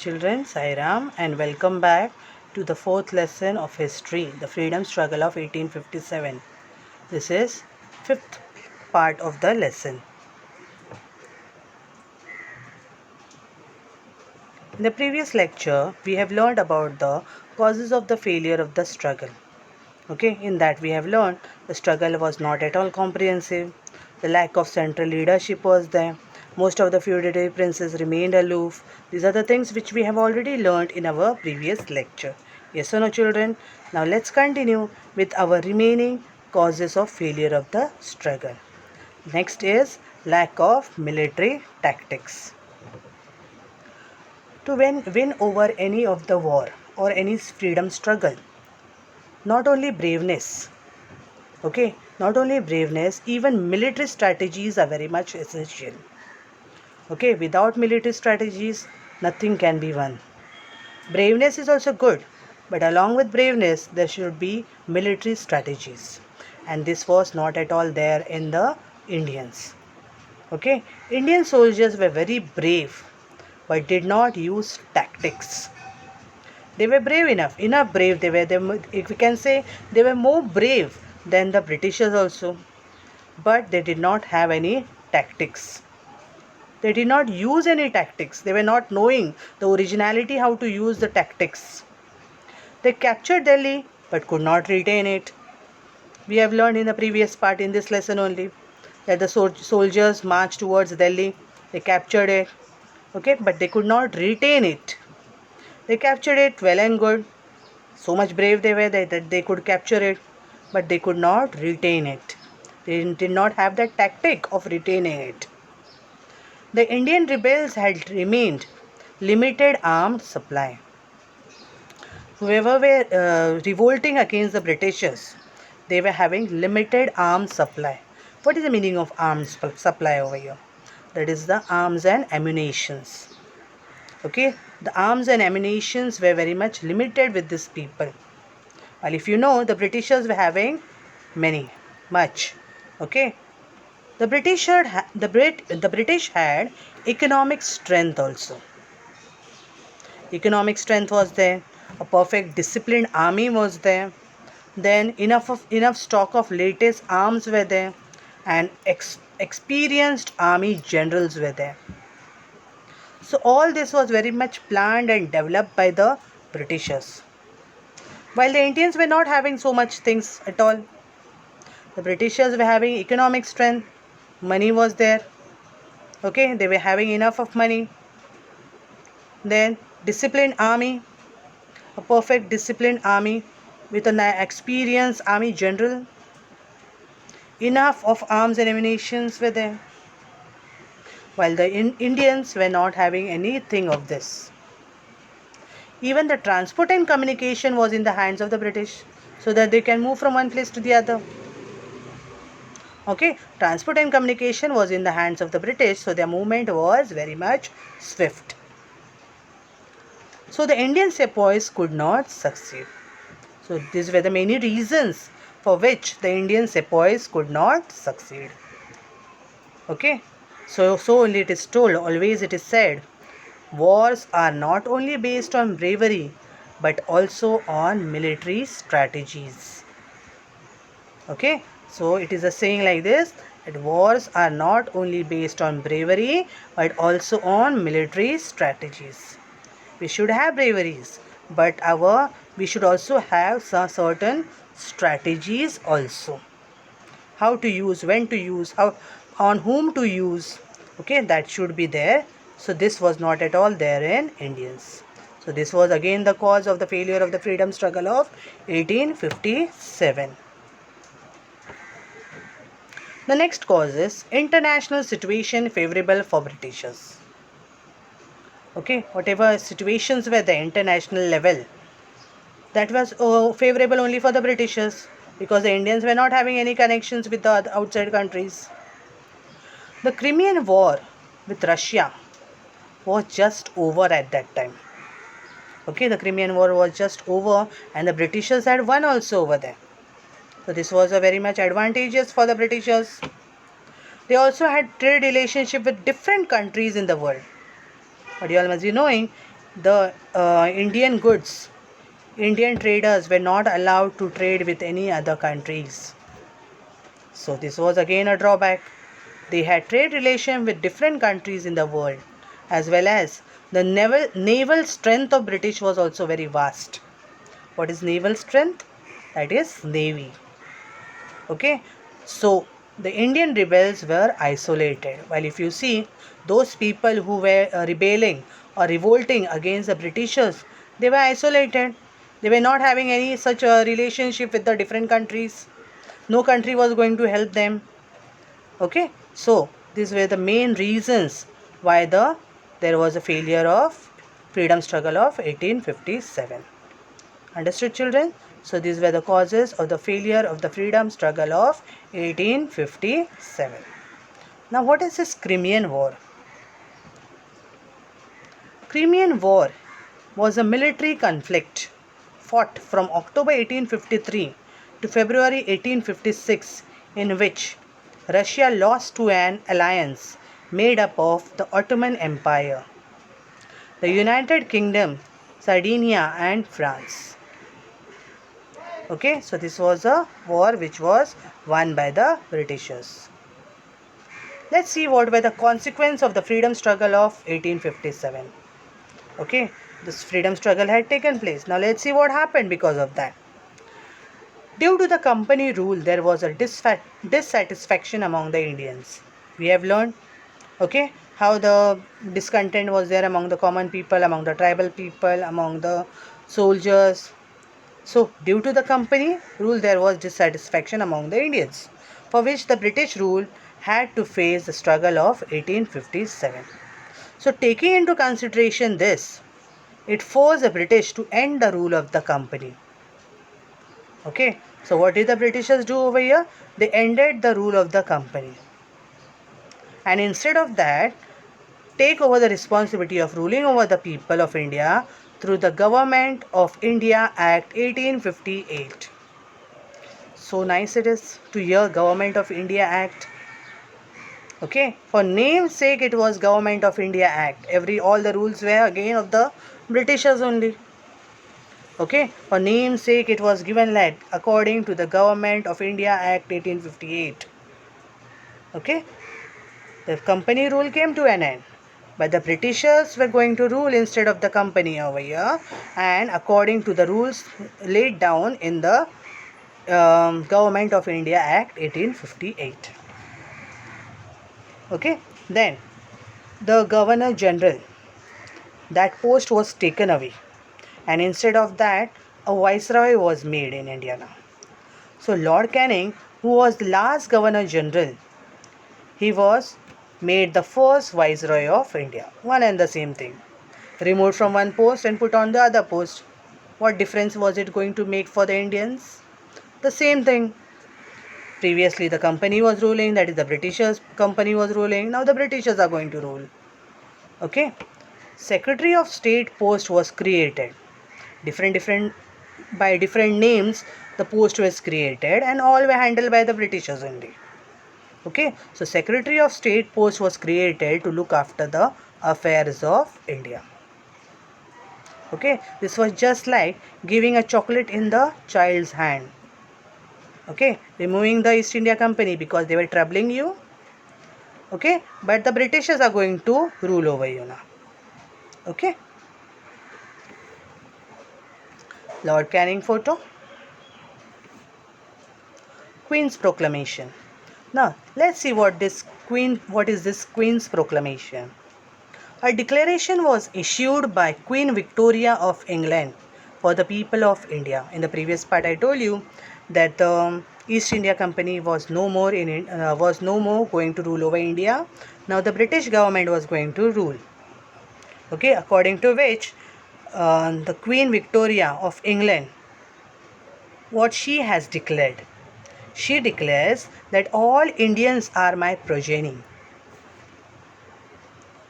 Children, Sai Ram, and welcome back to the fourth lesson of history, the freedom struggle of 1857. This is fifth part of the lesson. In the previous lecture, we have learned about the causes of the failure of the struggle. Okay, in that we have learned the struggle was not at all comprehensive, the lack of central leadership was there, most of the fugitive princes remained aloof. These are the things which we have already learned in our previous lecture. Yes or no, children? Now let's continue with our remaining causes of failure of the struggle. Next is lack of military tactics. To win over any of the war or any freedom struggle, not only braveness, not only braveness, even military strategies are very much essential. Without military strategies, nothing can be won. Braveness is also good, but along with braveness, there should be military strategies. And this was not at all there in the Indians. Indian soldiers were very brave, but did not use tactics. They were brave enough brave. If we can say, they were more brave than the Britishers also, but they did not have any tactics. They did not use any tactics. They were not knowing the originality how to use the tactics. They captured Delhi but could not retain it. We have learned in the previous part in this lesson only that the soldiers marched towards Delhi. They captured it, but they could not retain it. They captured it, well and good. So much brave they were that they could capture it, but they could not retain it. They did not have the tactic of retaining it. The Indian rebels had remained limited armed supply. Whoever were revolting against the Britishers, they were having limited armed supply. What is the meaning of armed supply over here? That is the arms and ammunitions. The arms and ammunitions were very much limited with these people. While if you know, the Britishers were having much. The British had economic strength also. Economic strength was there. A perfect disciplined army was there. Then enough stock of latest arms were there, and experienced army generals were there. So all this was very much planned and developed by the Britishers. While the Indians were not having so much things at all. The Britishers were having economic strength. Money was there. They were having enough of money. Then disciplined army. A perfect disciplined army with an experienced army general. Enough of arms and ammunitions were there. While the Indians were not having anything of this. Even the transport and communication was in the hands of the British, so that they can move from one place to the other. Transport and communication was in the hands of the British, so their movement was very much swift. So the Indian sepoys could not succeed. So these were the many reasons for which the Indian sepoys could not succeed. So only it is told, always it is said, wars are not only based on bravery, but also on military strategies. So it is a saying like this, that wars are not only based on bravery, but also on military strategies. We should have braveries, but we should also have some certain strategies also. How to use, when to use, on whom to use. That should be there. So this was not at all there in Indians. So this was again the cause of the failure of the freedom struggle of 1857. The next cause is international situation favorable for Britishers. Whatever situations were the international level, that was favorable only for the Britishers, because the Indians were not having any connections with the outside countries. The Crimean War with Russia was just over at that time. The Crimean War was just over, and the Britishers had won also over there. So this was a very much advantageous for the Britishers. They also had trade relationship with different countries in the world. But you all must be knowing, the Indian goods, Indian traders were not allowed to trade with any other countries. So this was again a drawback. They had trade relations with different countries in the world, as well as the naval strength of British was also very vast. What is naval strength? That is navy. Okay, so the Indian rebels were isolated. While if you see those people who were rebelling or revolting against the Britishers, they were isolated. They were not having any such a relationship with the different countries. No country was going to help them. Okay, so these were the main reasons why there was a failure of freedom struggle of 1857. Understood, children? So these were the causes of the failure of the freedom struggle of 1857. Now what is this Crimean War? Crimean War was a military conflict fought from October 1853 to February 1856, in which Russia lost to an alliance made up of the Ottoman Empire, the United Kingdom, Sardinia and France. Okay, so this was a war which was won by the Britishers. Let's see what were the consequences of the freedom struggle of 1857. Okay, this freedom struggle had taken place. Now let's see what happened because of that. Due to the company rule, there was a dissatisfaction among the Indians. We have learned, okay, how the discontent was there among the common people, among the tribal people, among the soldiers. So, due to the company rule, there was dissatisfaction among the Indians, for which the British rule had to face the struggle of 1857. So, taking into consideration this, it forced the British to end the rule of the company. Okay, so what did the Britishers do over here? They ended the rule of the company. And instead of that, take over the responsibility of ruling over the people of India through the Government of India Act 1858. So nice it is to hear Government of India Act. Okay, for name's sake it was Government of India Act. All the rules were again of the Britishers only. Okay, for name's sake it was given like according to the Government of India Act 1858. Okay, the company rule came to an end, but the Britishers were going to rule instead of the company over here, and according to the rules laid down in the Government of India Act 1858. Okay, then the Governor General, that post was taken away, and instead of that a Viceroy was made in India now. So Lord Canning, who was the last Governor General, he was made the first Viceroy of India. One and the same thing. Removed from one post and put on the other post. What difference was it going to make for the Indians? The same thing. Previously the company was ruling, that is the Britishers company was ruling. Now the Britishers are going to rule. Okay. Secretary of State post was created. By different names the post was created, and all were handled by the Britishers only. Okay, so Secretary of State post was created to look after the affairs of India. Okay, this was just like giving a chocolate in the child's hand. Okay, removing the East India Company because they were troubling you. Okay, but the Britishers are going to rule over you now. Okay, Lord Canning photo. Queen's Proclamation. Now, let's see what is this Queen's Proclamation. A declaration was issued by Queen Victoria of England for the people of India. In the previous part, I told you that the East India Company was no more going to rule over India. Now, the British government was going to rule. Okay, according to which the Queen Victoria of England, what she has declared. She declares that all Indians are my progeny.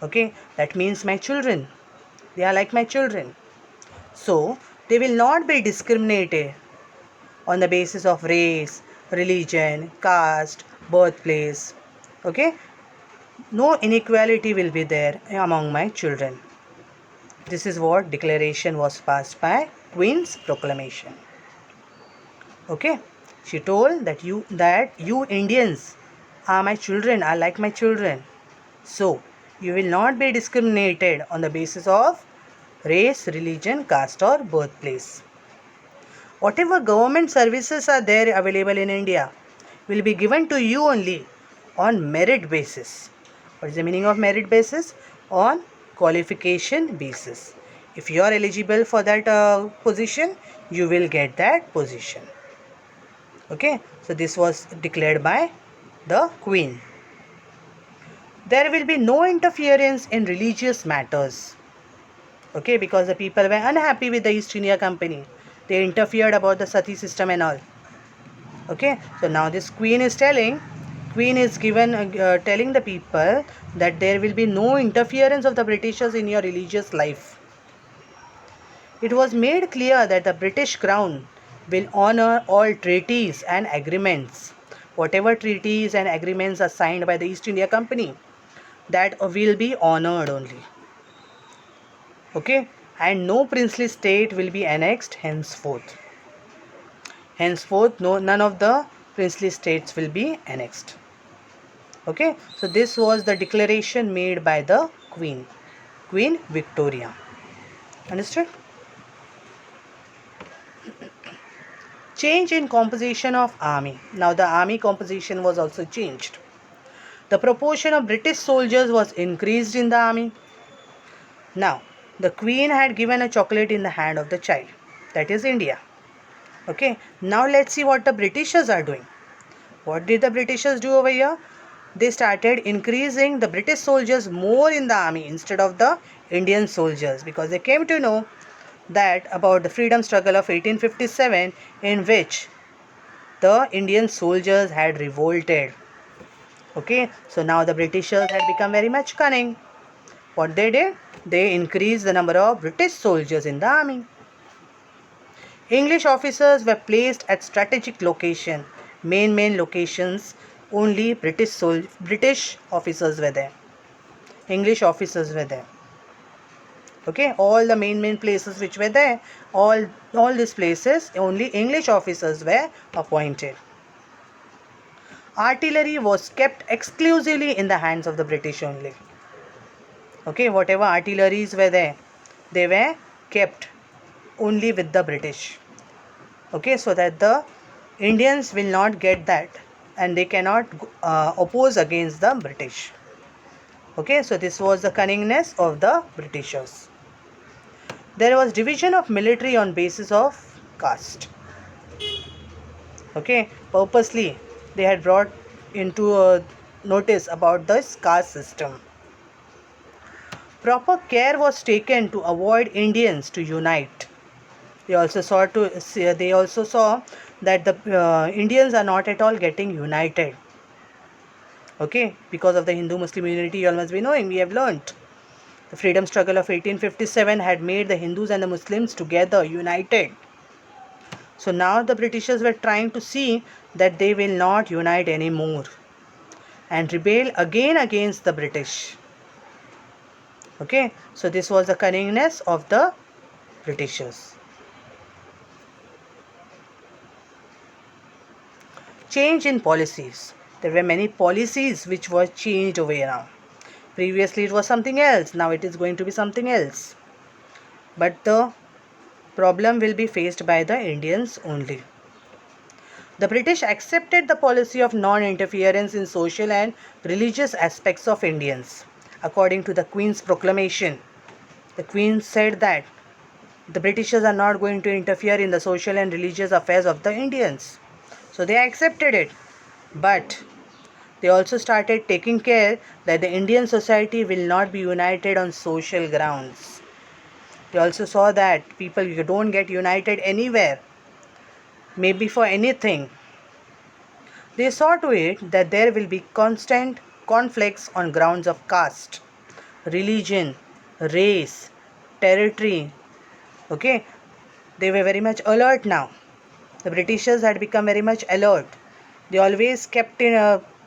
Okay, that means my children. They are like my children. So, they will not be discriminated on the basis of race, religion, caste, birthplace. Okay, no inequality will be there among my children. This is what declaration was passed by Queen's Proclamation. Okay, she told that you Indians are my children, are like my children. So you will not be discriminated on the basis of race, religion, caste or birthplace. Whatever government services are there available in India will be given to you only on merit basis. What is the meaning of merit basis? On qualification basis. If you are eligible for that position, you will get that position. Okay, so this was declared by the Queen. There will be no interference in religious matters. Okay, because the people were unhappy with the East India Company. They interfered about the sati system and all. Okay, so now this queen is telling telling the people that there will be no interference of the Britishers in your religious life. It was made clear that the British Crown will honor all treaties and agreements. Whatever treaties and agreements are signed by the East India Company, that will be honored only. Okay, and no princely state will be annexed henceforth. Henceforth, none of the princely states will be annexed. Okay, so this was the declaration made by the Queen Victoria. Understood? Change in composition of army. Now the army composition was also changed. The proportion of British soldiers was increased in the army. Now, the Queen had given a chocolate in the hand of the child. That is India. Okay, now let's see what the Britishers are doing. What did the Britishers do over here? They started increasing the British soldiers more in the army instead of the Indian soldiers, because they came to know that about the freedom struggle of 1857, in which the Indian soldiers had revolted. Okay, so now the Britishers had become very much cunning. What they did? They increased the number of British soldiers in the army. English officers were placed at strategic location, main locations. Only British officers were there. English officers were there. Okay, all the main places which were there, all these places, only English officers were appointed. Artillery was kept exclusively in the hands of the British only. Okay, whatever artilleries were there, they were kept only with the British. Okay, so that the Indians will not get that and they cannot oppose against the British. Okay, so this was the cunningness of the Britishers. There was division of military on basis of caste. Okay, purposely they had brought into notice about this caste system. Proper care was taken to avoid Indians to unite. They also saw that the Indians are not at all getting united. Okay, because of the Hindu-Muslim unity, you all must be knowing, we have learnt. The freedom struggle of 1857 had made the Hindus and the Muslims together, united. So now the Britishers were trying to see that they will not unite anymore and rebel again against the British. Okay, so this was the cunningness of the Britishers. Change in policies. There were many policies which were changed over here now. Previously it was something else, now it is going to be something else. But the problem will be faced by the Indians only. The British accepted the policy of non-interference in social and religious aspects of Indians. According to the Queen's Proclamation, the Queen said that the Britishers are not going to interfere in the social and religious affairs of the Indians. So they accepted it. But they also started taking care that the Indian society will not be united on social grounds. They also saw that people don't get united anywhere, maybe for anything. They saw to it that there will be constant conflicts on grounds of caste, religion, race, territory. Okay, they were very much alert now. The Britishers had become very much alert. They always kept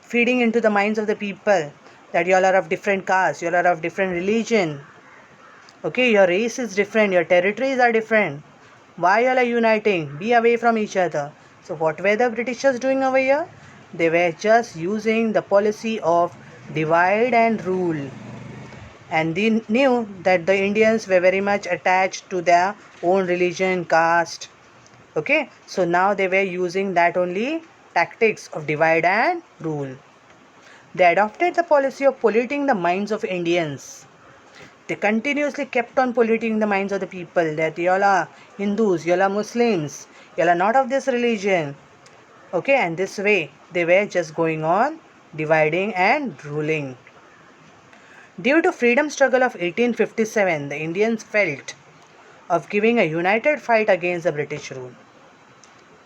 feeding into the minds of the people that you all are of different caste, you all are of different religion. Okay, your race is different, your territories are different. Why you are uniting? Be away from each other. So what were the Britishers doing over here? They were just using the policy of divide and rule, and they knew that the Indians were very much attached to their own religion, caste. Okay, so now they were using that only tactics of divide and rule. They adopted the policy of polluting the minds of Indians. They continuously kept on polluting the minds of the people that y'all are Hindus, y'all are Muslims, y'all are not of this religion. Okay, and this way they were just going on dividing and ruling. Due to freedom struggle of 1857, the Indians felt of giving a united fight against the British rule.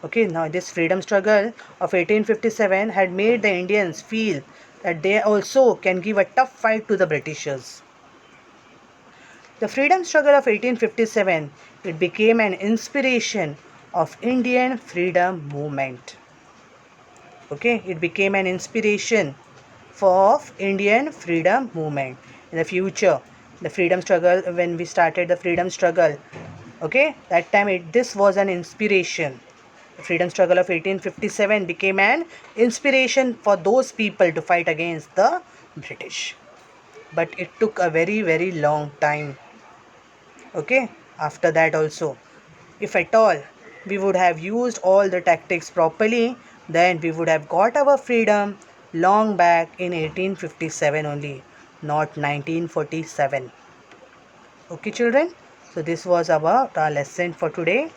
Okay, now this freedom struggle of 1857 had made the Indians feel that they also can give a tough fight to the Britishers. The freedom struggle of 1857, it became an inspiration of Indian freedom movement. Okay, it became an inspiration for Indian freedom movement. In the future, the freedom struggle, when we started the freedom struggle, okay, that time this was an inspiration. The freedom struggle of 1857 became an inspiration for those people to fight against the British. But it took a very, very long time. Okay, after that also, if at all we would have used all the tactics properly, then we would have got our freedom long back in 1857 only, not 1947. Okay children, so this was about our lesson for today.